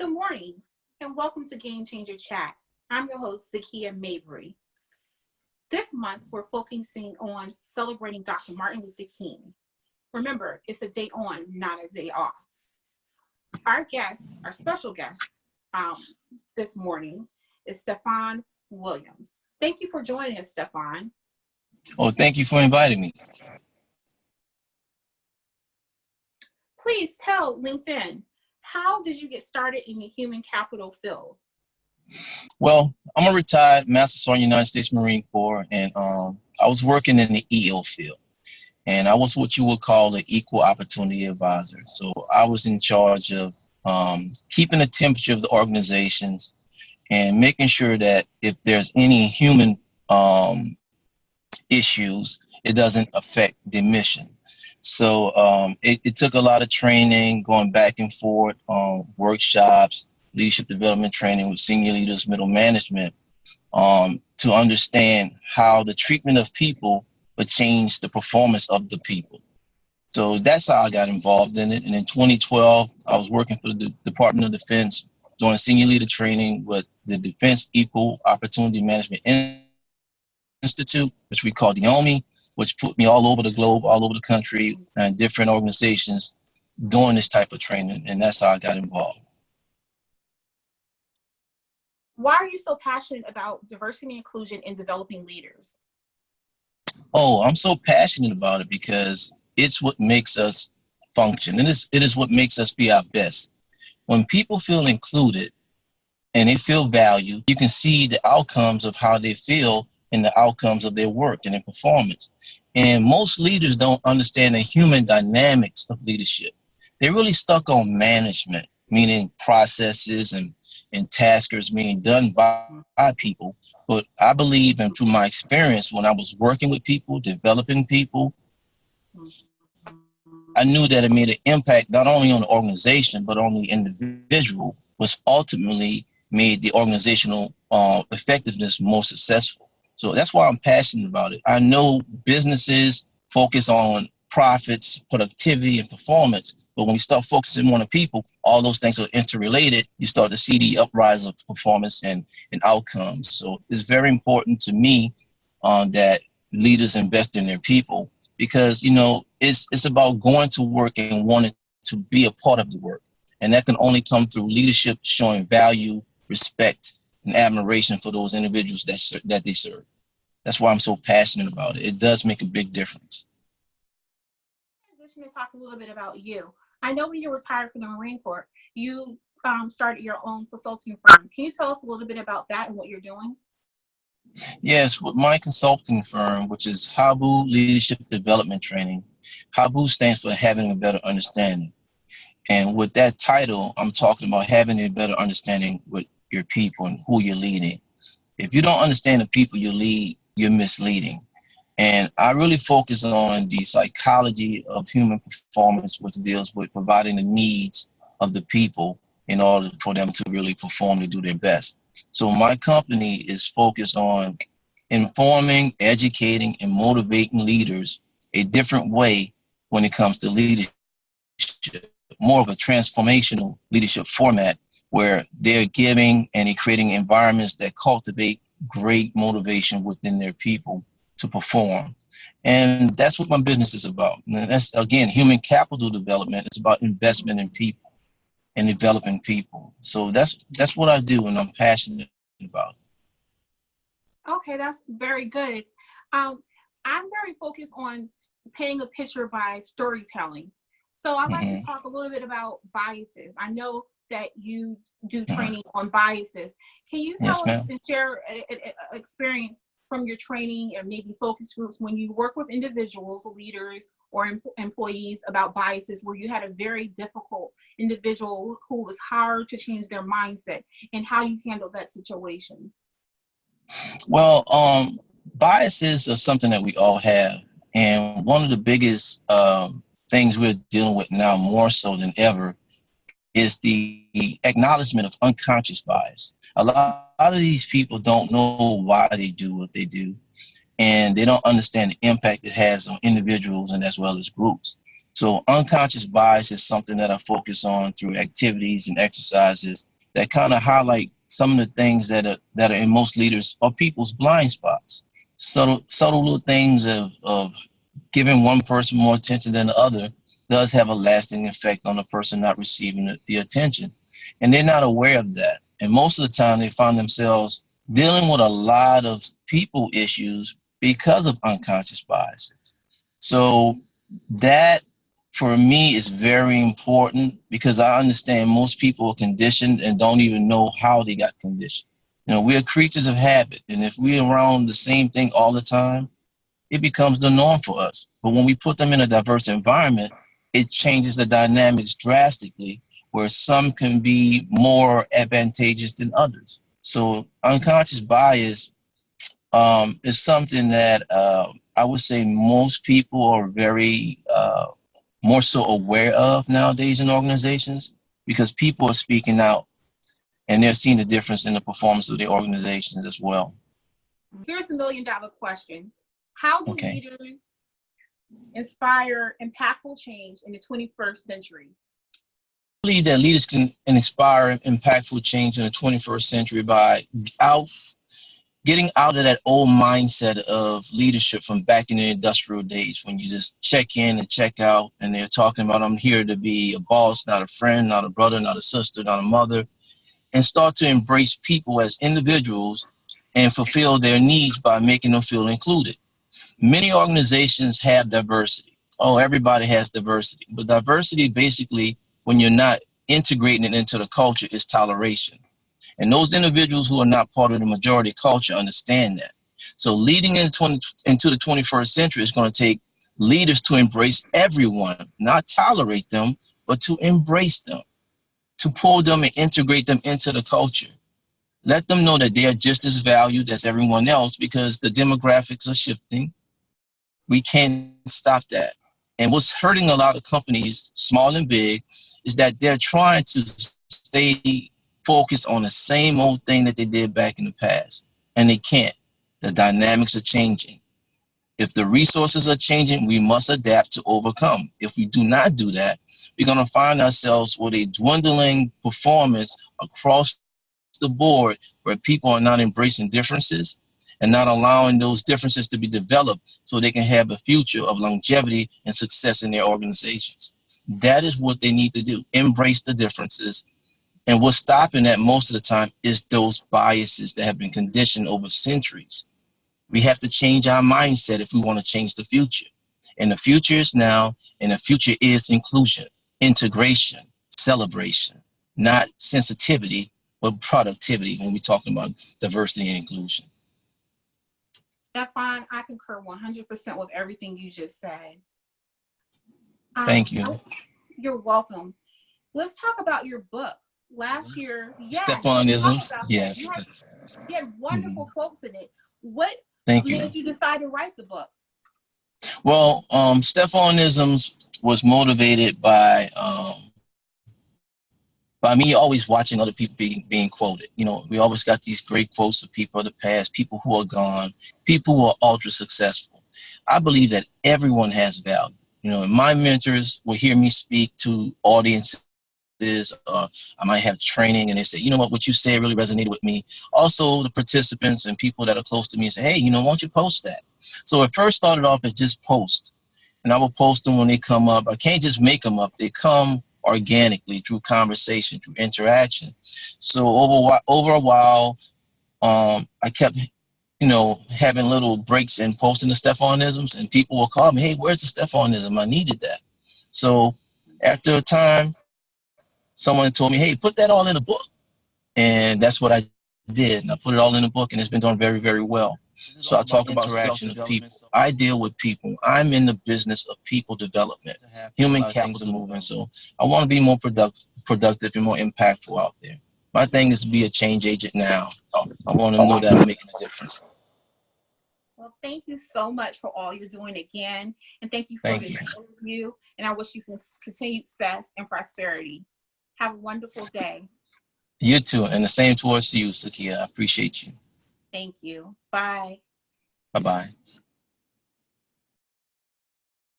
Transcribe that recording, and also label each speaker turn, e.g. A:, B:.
A: Good morning and welcome to Game Changer Chat. I'm your host, Zakia Mabry. This month, we're focusing on celebrating Dr. Martin Luther King. Remember, it's a day on, not a day off. Our special guest this morning is Stephon Williams. Thank you for joining us, Stephon.
B: Oh, thank you for inviting me.
A: Please tell LinkedIn, how did you get started in the human capital field?
B: Well, I'm a retired Master Sergeant United States Marine Corps, and I was working in the EO field. And I was what you would call an equal opportunity advisor. So I was in charge of keeping the temperature of the organizations and making sure that if there's any human issues, it doesn't affect the mission. So it took a lot of training, going back and forth on workshops, leadership development training with senior leaders, middle management, to understand how the treatment of people would change the performance of the people. So that's how I got involved in it. And in 2012, I was working for the Department of Defense doing senior leader training with the Defense Equal Opportunity Management Institute, which we call the OMI, which put me all over the globe, all over the country, and different organizations doing this type of training. And that's how I got involved.
A: Why are you so passionate about diversity and inclusion in developing leaders?
B: Oh, I'm so passionate about it because it's what makes us function. And it is what makes us be our best. When people feel included and they feel valued, you can see the outcomes of how they feel and the outcomes of their work and their performance. And most leaders don't understand the human dynamics of leadership. They're really stuck on management, meaning processes and taskers being done by people. But I believe, and through my experience, when I was working with people, developing people, I knew that it made an impact not only on the organization, but on the individual, which ultimately made the organizational effectiveness more successful. So that's why I'm passionate about it. I know businesses focus on profits, productivity, and performance, but when we start focusing on the people, all those things are interrelated. You start to see the uprise of performance and outcomes. So it's very important to me that leaders invest in their people because, you know, it's about going to work and wanting to be a part of the work. And that can only come through leadership showing value, respect, and admiration for those individuals that they serve. That's why I'm so passionate about it. It does make a big difference.
A: Transition and talk a little bit about you. I know when you retired from the Marine Corps, you started your own consulting firm. Can you tell us a little bit about that and what you're doing?
B: Yes, with my consulting firm, which is Habu Leadership Development Training. Habu stands for having a better understanding. And with that title, I'm talking about having a better understanding with your people and who you're leading. If you don't understand the people you lead, you're misleading. And I really focus on the psychology of human performance, which deals with providing the needs of the people in order for them to really perform to do their best. So my company is focused on informing, educating, and motivating leaders a different way when it comes to leadership, more of a transformational leadership format where they're giving and they're creating environments that cultivate great motivation within their people to perform. And that's what my business is about. And that's, again, human capital development. It's about investment in people and developing people. So that's what I do, and I'm passionate about it.
A: Okay, that's very good. I'm very focused on painting a picture by storytelling. So I'd like to talk a little bit about biases. I know that you do training on biases. Can you tell us and share an experience from your training and maybe focus groups when you work with individuals, leaders, or employees about biases where you had a very difficult individual who was hard to change their mindset and how you handled that situation?
B: Well, biases are something that we all have. And one of the biggest things we're dealing with now more so than ever is the acknowledgement of unconscious bias. A lot of these people don't know why they do what they do, and they don't understand the impact it has on individuals and as well as groups. So unconscious bias is something that I focus on through activities and exercises that kind of highlight some of the things that are in most leaders or people's blind spots. Subtle little things of giving one person more attention than the other does have a lasting effect on the person not receiving the attention. And they're not aware of that. And most of the time they find themselves dealing with a lot of people issues because of unconscious biases. So that for me is very important because I understand most people are conditioned and don't even know how they got conditioned. You know, we're creatures of habit. And if we're around the same thing all the time, it becomes the norm for us. But when we put them in a diverse environment, it changes the dynamics drastically, where some can be more advantageous than others. So unconscious bias is something that I would say most people are very more so aware of nowadays in organizations, because people are speaking out and they're seeing the difference in the performance of their organizations as well.
A: Here's the $1,000,000 question. How do leaders inspire impactful change in the 21st century?
B: I believe that leaders can inspire impactful change in the 21st century by getting out of that old mindset of leadership from back in the industrial days, when you just check in and check out, and they're talking about, I'm here to be a boss, not a friend, not a brother, not a sister, not a mother, and start to embrace people as individuals and fulfill their needs by making them feel included. Many organizations have diversity. Oh, everybody has diversity. But diversity, basically, when you're not integrating it into the culture, is toleration. And those individuals who are not part of the majority culture understand that. So leading into the 21st century is going to take leaders to embrace everyone, not tolerate them, but to embrace them, to pull them and integrate them into the culture. Let them know that they are just as valued as everyone else, because the demographics are shifting. We can't stop that. And what's hurting a lot of companies, small and big, is that they're trying to stay focused on the same old thing that they did back in the past. And they can't. The dynamics are changing. If the resources are changing, we must adapt to overcome. If we do not do that, we're going to find ourselves with a dwindling performance across the board, where people are not embracing differences and not allowing those differences to be developed so they can have a future of longevity and success in their organizations. That is what they need to do. Embrace the differences. And what's stopping that most of the time is those biases that have been conditioned over centuries. We have to change our mindset if we want to change the future. And the future is now, and the future is inclusion, integration, celebration, not sensitivity, but productivity when we're talking about diversity and inclusion.
A: Stephon, I concur 100% with everything you just said.
B: Thank you.
A: You're welcome. Let's talk about your book. Last year,
B: Stephonisms, yes.
A: You had wonderful quotes in it. What
B: made
A: you decide to write the book?
B: Well, Stephonisms was motivated by me always watching other people being quoted. You know, we always got these great quotes of people of the past, people who are gone, people who are ultra successful. I believe that everyone has value. You know, and my mentors will hear me speak to audiences. I might have training and they say, you know what you said really resonated with me. Also, the participants and people that are close to me say, hey, you know, why don't you post that? So it first started off as just post. And I will post them when they come up. I can't just make them up. They come organically through conversation, through interaction. So over a while, I kept, you know, having little breaks and posting the Stephonisms, and people will call me, hey, where's the Stephonism? I needed that. So after a time, someone told me, hey, put that all in a book. And that's what I did. And I put it all in a book, and it's been done very, very well. So I talk about interaction of people. I deal with people. I'm in the business of people development, human capital movement. So I want to be more productive and more impactful out there. My thing is to be a change agent now. I want to know that I'm making a difference.
A: Well, thank you so much for all you're doing again. And thank you for this interview. And I wish you continued success and prosperity. Have a wonderful day.
B: You too. And the same towards you, Sakia. I appreciate you.
A: Thank you. Bye.
B: Bye-bye.